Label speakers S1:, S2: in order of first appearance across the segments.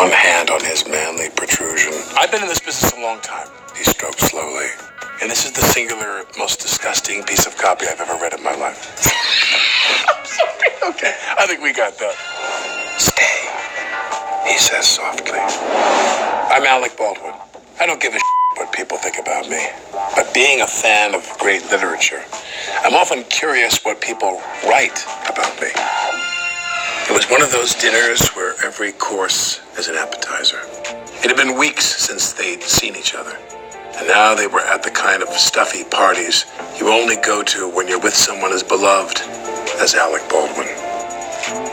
S1: one hand on his manly protrusion. I've been in this business a long time. He stroked slowly. And this is the singular, most disgusting piece of copy I've ever read in my life. I'm sorry. Okay, I think we got that. Stay, he says softly. I'm Alec Baldwin. I don't give a what people think about me. But being a fan of great literature, I'm often curious what people write about me. It was one of those dinners where every course is an appetizer. It had been weeks since they'd seen each other. And now they were at the kind of stuffy parties you only go to when you're with someone as beloved as Alec Baldwin.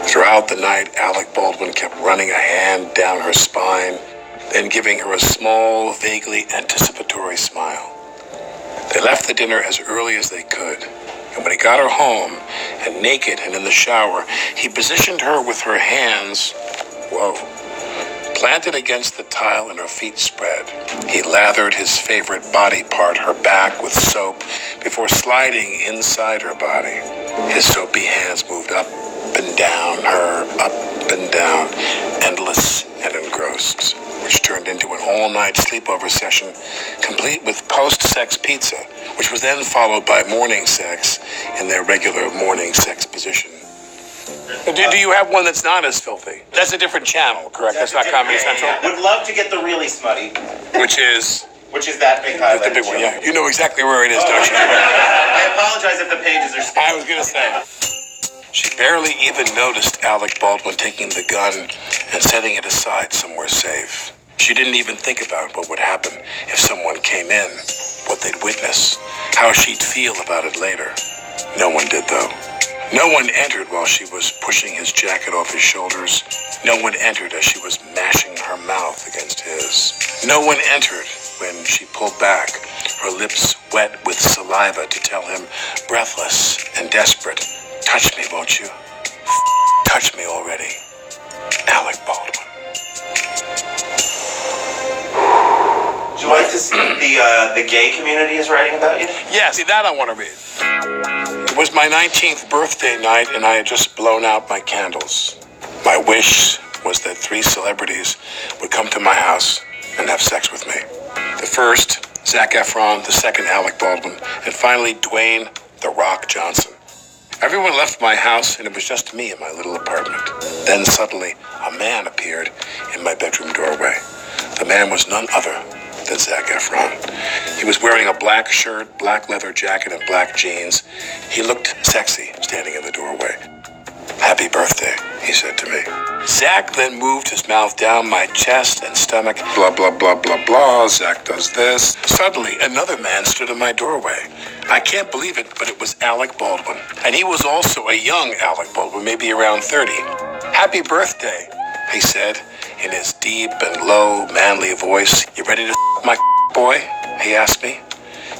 S1: Throughout the night, Alec Baldwin kept running a hand down her spine, then giving her a small, vaguely anticipatory smile. They left the dinner as early as they could, and when he got her home, and naked and in the shower, he positioned her with her hands, planted against the tile and her feet spread. He lathered his favorite body part, her back, with soap before sliding inside her body. His soapy hands moved up and down her, up and down, endless and engrossed, which turned into an all-night sleepover session, complete with post-sex pizza, which was then followed by morning sex in their regular morning sex position. Do you have one that's not as filthy? That's a different channel, correct? That's not Comedy Central?
S2: Yeah. Would love to get the really smutty.
S1: Which is
S2: that big highlight.
S1: the big one, yeah. You know exactly where it is, don't you?
S2: I apologize if the pages are still.
S1: I was going to say. She barely even noticed Alec Baldwin taking the gun and setting it aside somewhere safe. She didn't even think about what would happen if someone came in, what they'd witness, how she'd feel about it later. No one did, though. No one entered while she was pushing his jacket off his shoulders. No one entered as she was mashing her mouth against his. No one entered when she pulled back, her lips wet with saliva to tell him, breathless and desperate, touch me, won't you? Touch me already. Alec Baldwin.
S2: Would you like to see the gay community is writing about you?
S1: Yeah, see, that I want to read. It was my 19th birthday night, and I had just blown out my candles. My wish was that 3 celebrities would come to my house and have sex with me. The first, Zac Efron, the second, Alec Baldwin, and finally, Dwayne "The Rock" Johnson. Everyone left my house, and it was just me in my little apartment. Then suddenly, a man appeared in my bedroom doorway. The man was none other than Zac Efron. He was wearing a black shirt, black leather jacket, and black jeans. He looked sexy standing in the doorway. Happy birthday, he said to me. Zac then moved his mouth down my chest and stomach. Blah, blah, blah, blah, blah. Zac does this. Suddenly, another man stood in my doorway. I can't believe it, but it was Alec Baldwin. And he was also a young Alec Baldwin, maybe around 30. Happy birthday, he said in his deep and low, manly voice. You ready to my boy? He asked me.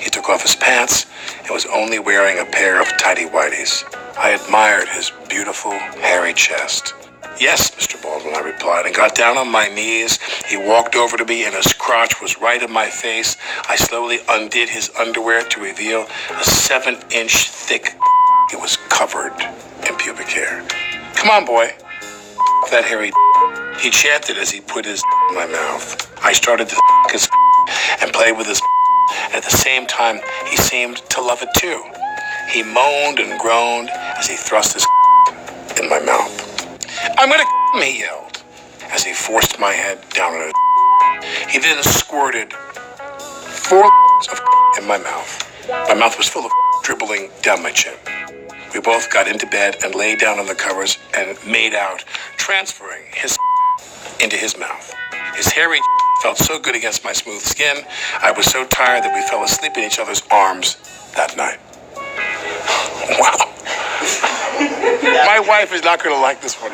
S1: He took off his pants and was only wearing a pair of tighty-whities. I admired his beautiful, hairy chest. Yes, Mr. Baldwin, I replied, and got down on my knees. He walked over to me, and his crotch was right in my face. I slowly undid his underwear to reveal a 7-inch thick. It was covered in pubic hair. Come on, boy. That hairy. He chanted as he put his in my mouth. I started to his and play with his. At the same time, he seemed to love it too. He moaned and groaned as he thrust his in my mouth. I'm gonna he yelled as he forced my head down on it. He then squirted 4 of in my mouth. My mouth was full of dribbling down my chin. We both got into bed and lay down on the covers and made out, transferring his into his mouth. His hairy felt so good against my smooth skin. I was so tired that we fell asleep in each other's arms that night. Wow. My wife is not going to like this one.